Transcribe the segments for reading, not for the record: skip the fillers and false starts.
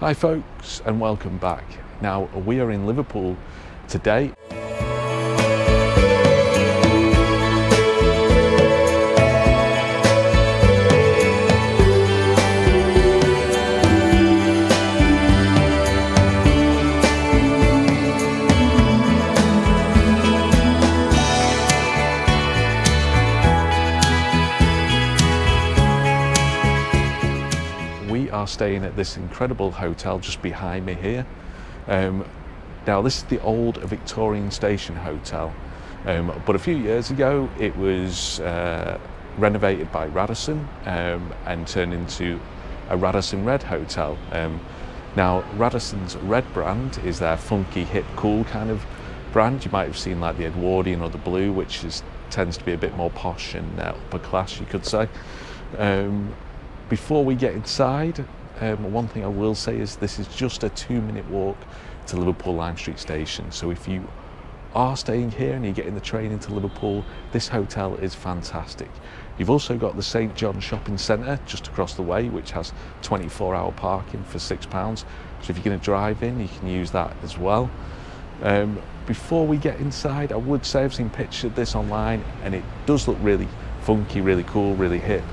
Hi folks, and welcome back. Now we are in Liverpool today. We are staying at this incredible hotel just behind me here. Now this is the old Victorian Station Hotel, but a few years ago it was renovated by Radisson and turned into a Radisson Red hotel. Now Radisson's Red brand is their funky, hip, cool kind of brand. You might have seen like the Edwardian or the Blue, which tends to be a bit more posh and upper class, you could say. Before we get inside, one thing I will say is this is just a 2-minute walk to Liverpool Lime Street Station. So if you are staying here and you're getting the train into Liverpool, this hotel is fantastic. You've also got the St John Shopping Centre just across the way, which has 24-hour parking for £6. So if you're going to drive in, you can use that as well. Before we get inside, I would say I've seen pictures of this online and it does look really funky, really cool, really hip.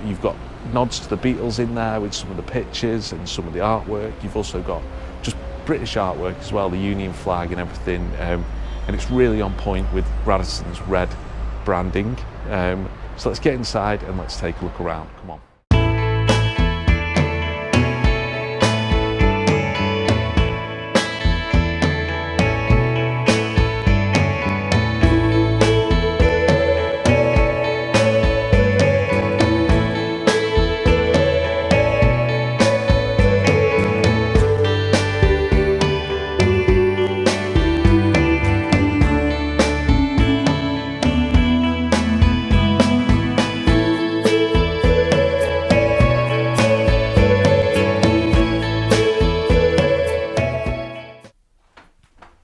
You've got nods to the Beatles in there with some of the pictures and some of the artwork. You've also got just British artwork as well, the Union flag and everything, and it's really on point with Radisson's Red branding. So let's get inside and let's take a look around. Come on.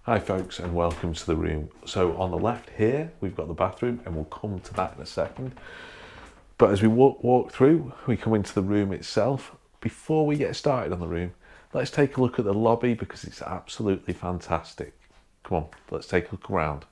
Hi folks, and welcome to the room. So on the left here we've got the bathroom, and we'll come to that in a second. But as we walk through, we come into the room itself. Before we get started on the room, let's take a look at the lobby because it's absolutely fantastic. Come on, let's take a look around.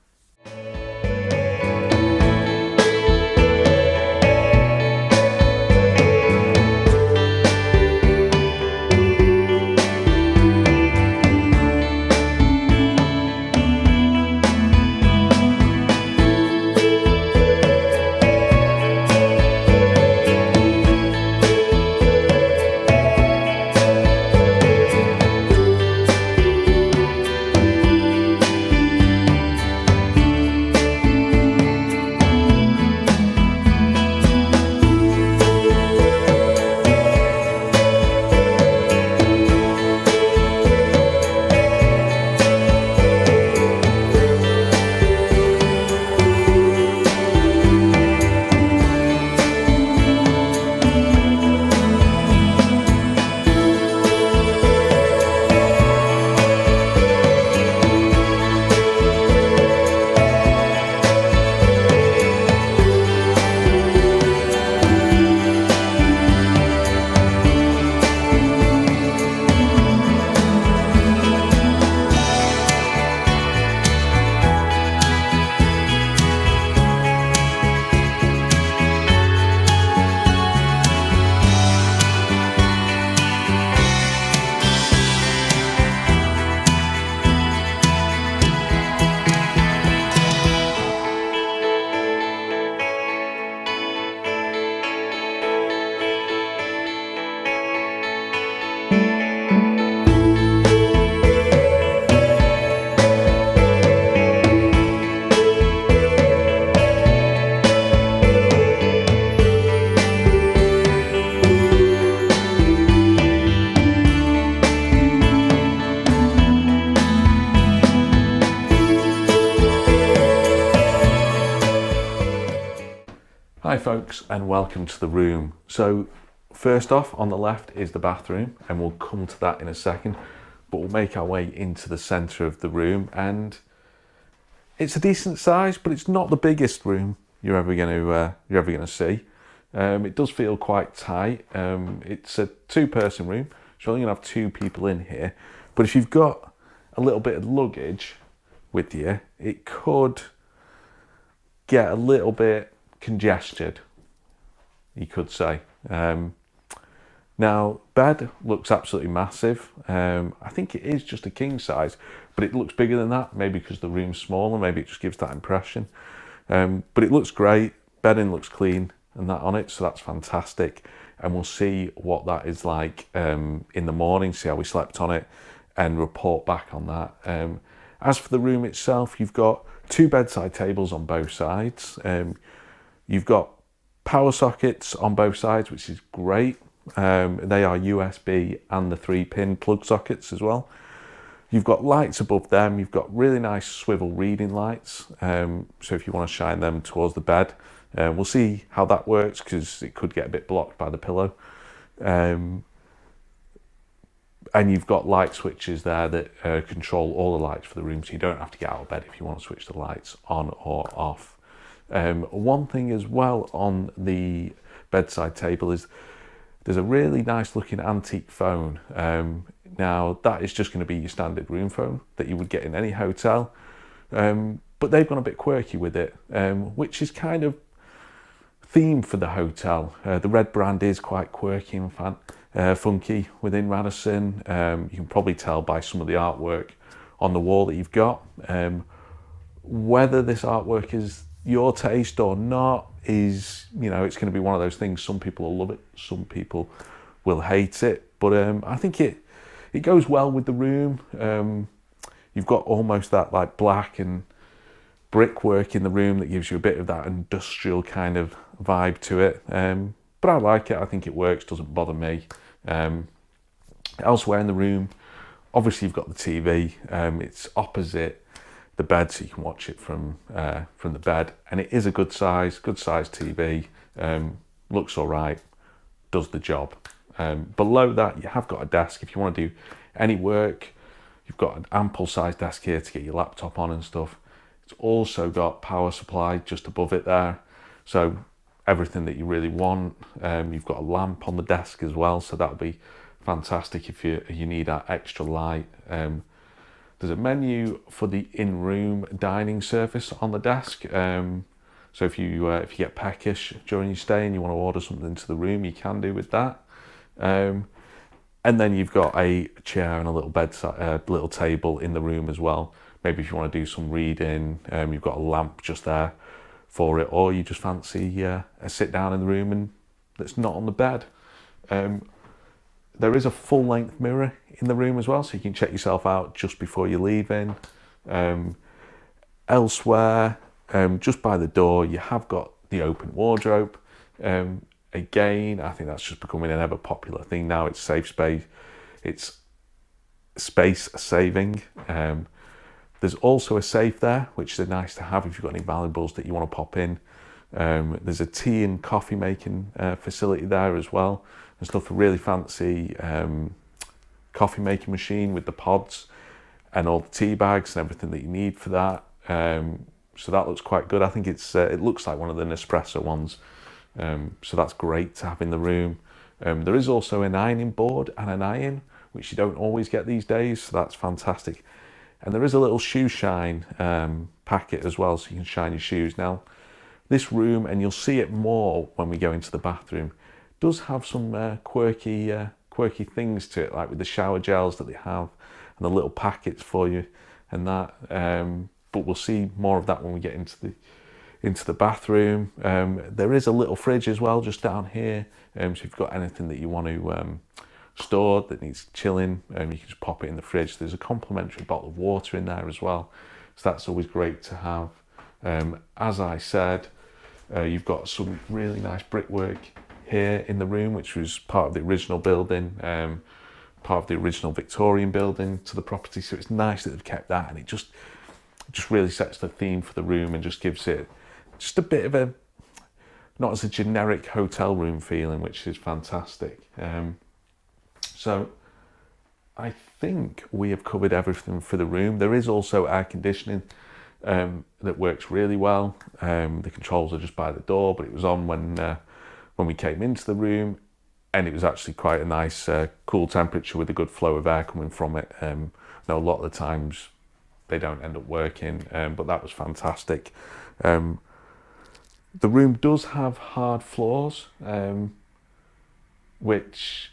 Hi folks, and welcome to the room. So first off, on the left is the bathroom, and we'll come to that in a second, but we'll make our way into the centre of the room, and it's a decent size, but it's not the biggest room you're ever going to see. It does feel quite tight. It's a 2-person room, you're only going to have 2 people in here. But if you've got a little bit of luggage with you, it could get a little bit congested, you could say. Now, bed looks absolutely massive. I think it is just a king size, but it looks bigger than that, maybe because the room's smaller, maybe it just gives that impression. But it looks great, bedding looks clean and that on it, so that's fantastic. And we'll see what that is like in the morning, see how we slept on it, and report back on that. As for the room itself, you've got 2 bedside tables on both sides. You've got power sockets on both sides, which is great. They are USB and the 3-pin plug sockets as well. You've got lights above them. You've got really nice swivel reading lights. So if you want to shine them towards the bed, we'll see how that works, because it could get a bit blocked by the pillow. And you've got light switches there that control all the lights for the room, so you don't have to get out of bed if you want to switch the lights on or off. One thing as well on the bedside table is there's a really nice looking antique phone. Now that is just going to be your standard room phone that you would get in any hotel, but they've gone a bit quirky with it, which is kind of theme for the hotel. The Red brand is quite quirky and funky within Radisson. You can probably tell by some of the artwork on the wall that you've got. Whether this artwork is your taste or not is, it's going to be one of those things. Some people will love it, some people will hate it, but I think it goes well with the room. You've got almost that like black and brickwork in the room that gives you a bit of that industrial kind of vibe to it, but I like it. I think it works, doesn't bother me. Elsewhere in the room, obviously you've got the TV. It's opposite the bed, so you can watch it from the bed, and it is a good size TV. Looks all right, does the job. Below that, you have got a desk if you want to do any work. You've got an ample size desk here to get your laptop on and stuff. It's also got power supply just above it there, so everything that you really want. You've got a lamp on the desk as well, so that'll be fantastic if you need that extra light. There's a menu for the in-room dining service on the desk. So if you get peckish during your stay and you want to order something into the room, you can do with that. And then you've got a chair and a little bedside, little table in the room as well. Maybe if you want to do some reading, you've got a lamp just there for it, or you just fancy a sit down in the room and that's not on the bed. There is a full-length mirror in the room as well, so you can check yourself out just before you're leaving. Elsewhere, just by the door, you have got the open wardrobe. Again, I think that's just becoming an ever popular thing now. It's safe space. It's space saving. There's also a safe there, which is nice to have if you've got any valuables that you want to pop in. There's a tea and coffee making facility there as well. There's stuff, a really fancy coffee making machine with the pods and all the tea bags and everything that you need for that. So that looks quite good. I think it looks like one of the Nespresso ones. So that's great to have in the room. There is also an ironing board and an iron, which you don't always get these days, so that's fantastic. And there is a little shoe shine packet as well, so you can shine your shoes. Now, this room, and you'll see it more when we go into the bathroom, does have some quirky things to it, like with the shower gels that they have and the little packets for you and that. But we'll see more of that when we get into the bathroom. There is a little fridge as well just down here, so if you've got anything that you want to store that needs chilling, you can just pop it in the fridge. There's a complimentary bottle of water in there as well, so that's always great to have. As I said, you've got some really nice brickwork here in the room, which was part of the original building, part of the original Victorian building to the property, so it's nice that they've kept that, and it just really sets the theme for the room and just gives it just a bit of a, not as a generic hotel room feeling, which is fantastic. So I think we have covered everything for the room. There is also air conditioning that works really well. The controls are just by the door, but it was on when we came into the room. and it was actually quite a nice cool temperature with a good flow of air coming from it. Now a lot of the times they don't end up working, but that was fantastic. The room does have hard floors, which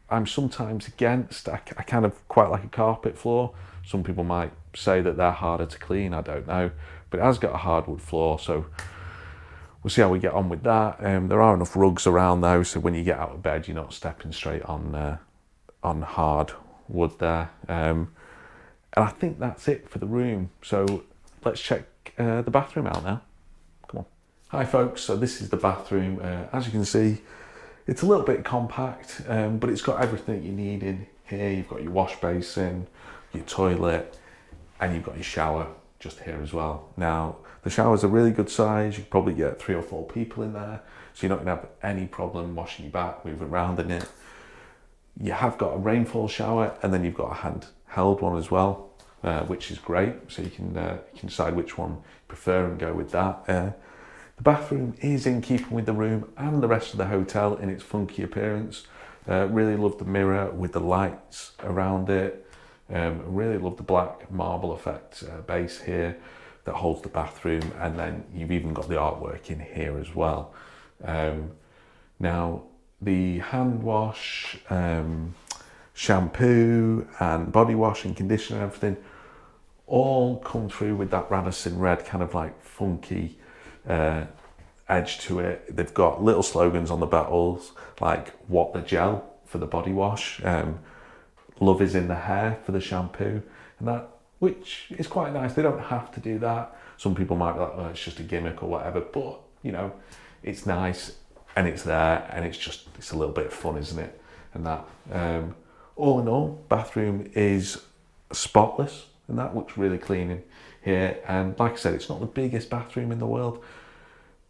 I'm sometimes against. I kind of quite like a carpet floor. Some people might say that they're harder to clean, I don't know, but it has got a hardwood floor, so we'll see how we get on with that. There are enough rugs around though, so when you get out of bed, you're not stepping straight on hard wood there. And I think that's it for the room. So let's check the bathroom out now. Come on. Hi folks, so this is the bathroom. As you can see, it's a little bit compact, but it's got everything you need in here. You've got your wash basin, your toilet, and you've got your shower just here as well. Now, the shower's a really good size. You could probably get 3 or 4 people in there, so you're not gonna have any problem washing your back, moving around in it. You have got a rainfall shower, and then you've got a handheld one as well, which is great. So you can decide which one you prefer and go with that. The bathroom is in keeping with the room and the rest of the hotel in its funky appearance. Really love the mirror with the lights around it. Really love the black marble effect base here that holds the bathroom, and then you've even got the artwork in here as well. Now the hand wash, shampoo and body wash and conditioner and everything all come through with that Radisson Red kind of like funky edge to it. They've got little slogans on the bottles like "What the gel" for the body wash, "Love is in the hair" for the shampoo, and that, which is quite nice. They don't have to do that. Some people might be like, "Oh, it's just a gimmick" or whatever, but you know, it's nice and it's there, and it's a little bit of fun, isn't it? And that, all in all, bathroom is spotless, and that looks really clean in here. And like I said, it's not the biggest bathroom in the world,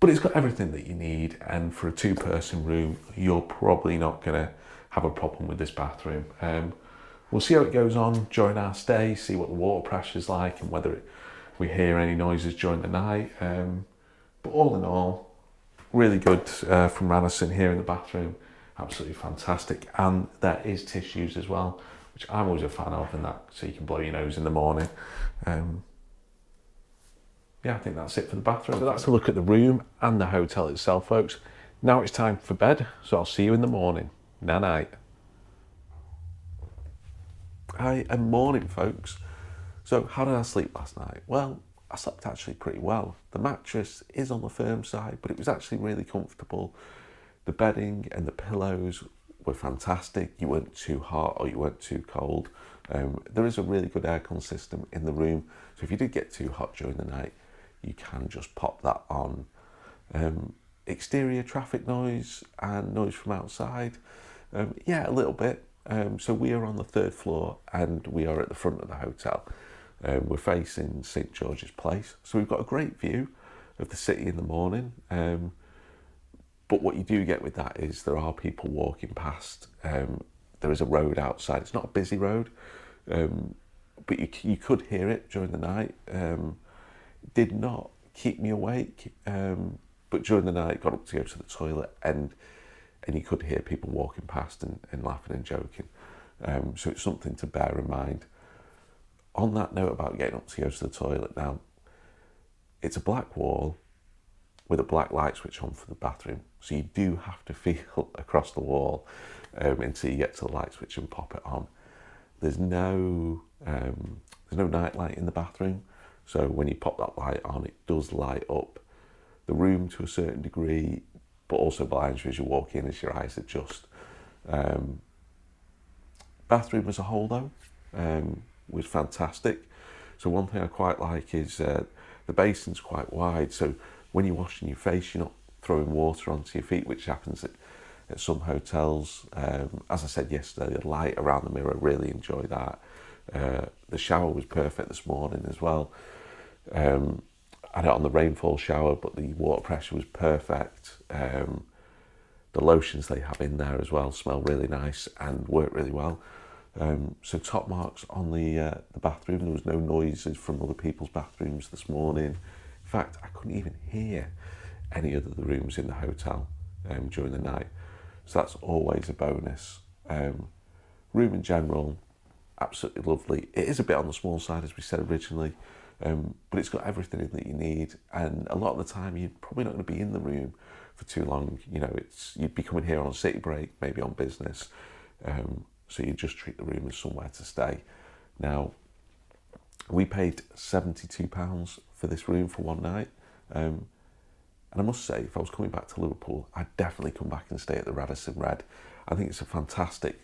but it's got everything that you need. And for a 2-person room, you're probably not gonna have a problem with this bathroom. We'll see how it goes on during our stay, see what the water pressure's like and whether we hear any noises during the night. But all in all, really good from Radisson here in the bathroom. Absolutely fantastic. And there is tissues as well, which I'm always a fan of, and that so you can blow your nose in the morning. Yeah, I think that's it for the bathroom. So that's a look at the room and the hotel itself, folks. Now it's time for bed, so I'll see you in the morning. Night-night. Hi and morning, folks. So how did I sleep last night? Well, I slept actually pretty well. The mattress is on the firm side, but it was actually really comfortable. The bedding and the pillows were fantastic. You weren't too hot or you weren't too cold. There is a really good aircon system in the room, so if you did get too hot during the night, you can just pop that on. Exterior traffic noise and noise from outside, yeah, a little bit. So we are on the 3rd floor and we are at the front of the hotel. We're facing St George's Place, so we've got a great view of the city in the morning. But what you do get with that is there are people walking past. There is a road outside. It's not a busy road, but you could hear it during the night. Did not keep me awake, but during the night got up to go to the toilet, and you could hear people walking past and laughing and joking. So it's something to bear in mind. On that note about getting up to go to the toilet, now it's a black wall with a black light switch on for the bathroom, so you do have to feel across the wall until you get to the light switch and pop it on. There's no night light in the bathroom, so when you pop that light on, it does light up the room to a certain degree, but also blinds you as you walk in as your eyes adjust. Bathroom as a whole though was fantastic. So one thing I quite like is the basin's quite wide, so when you're washing your face, you're not throwing water onto your feet, which happens at some hotels. As I said yesterday, the light around the mirror, really enjoy that. The shower was perfect this morning as well. I had it on the rainfall shower, but the water pressure was perfect. The lotions they have in there as well smell really nice and work really well. So top marks on the bathroom. There was no noises from other people's bathrooms this morning. In fact, I couldn't even hear any of the rooms in the hotel during the night. so that's always a bonus. Room in general, absolutely lovely. It is a bit on the small side, as we said originally, but it's got everything in that you need, and a lot of the time you're probably not going to be in the room for too long. You know, you'd be coming here on a city break, maybe on business, so you just treat the room as somewhere to stay. Now, we paid £72 for this room for one night, and I must say, if I was coming back to Liverpool, I'd definitely come back and stay at the Radisson Red. I think it's a fantastic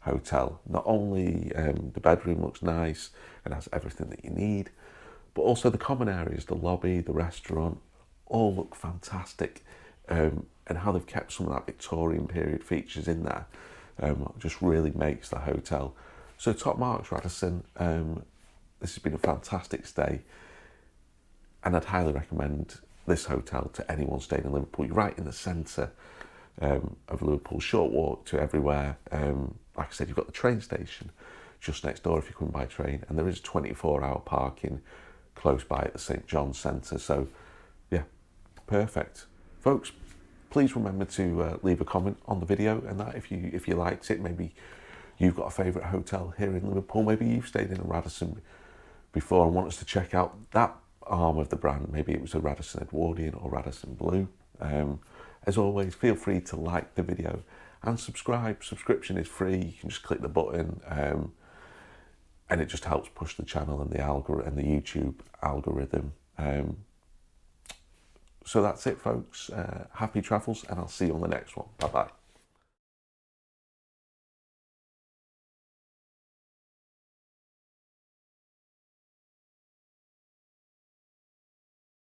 hotel. Not only the bedroom looks nice and has everything that you need, but also the common areas, the lobby, the restaurant, all look fantastic. And how they've kept some of that Victorian period features in there just really makes the hotel. So top marks, Radisson. This has been a fantastic stay, and I'd highly recommend this hotel to anyone staying in Liverpool. You're right in the centre of Liverpool, short walk to everywhere. Like I said, you've got the train station just next door if you come by train, and there is 24-hour parking close by at the St John's Centre. So yeah, perfect. Folks, please remember to leave a comment on the video, and that if you liked it, maybe you've got a favourite hotel here in Liverpool, maybe you've stayed in a Radisson before and want us to check out that arm of the brand. Maybe it was a Radisson Edwardian or Radisson Blue. As always, feel free to like the video and subscribe. Subscription is free. You can just click the button, and it just helps push the channel and the algorithm and the YouTube algorithm. So that's it, folks. Happy travels, and I'll see you on the next one. Bye bye.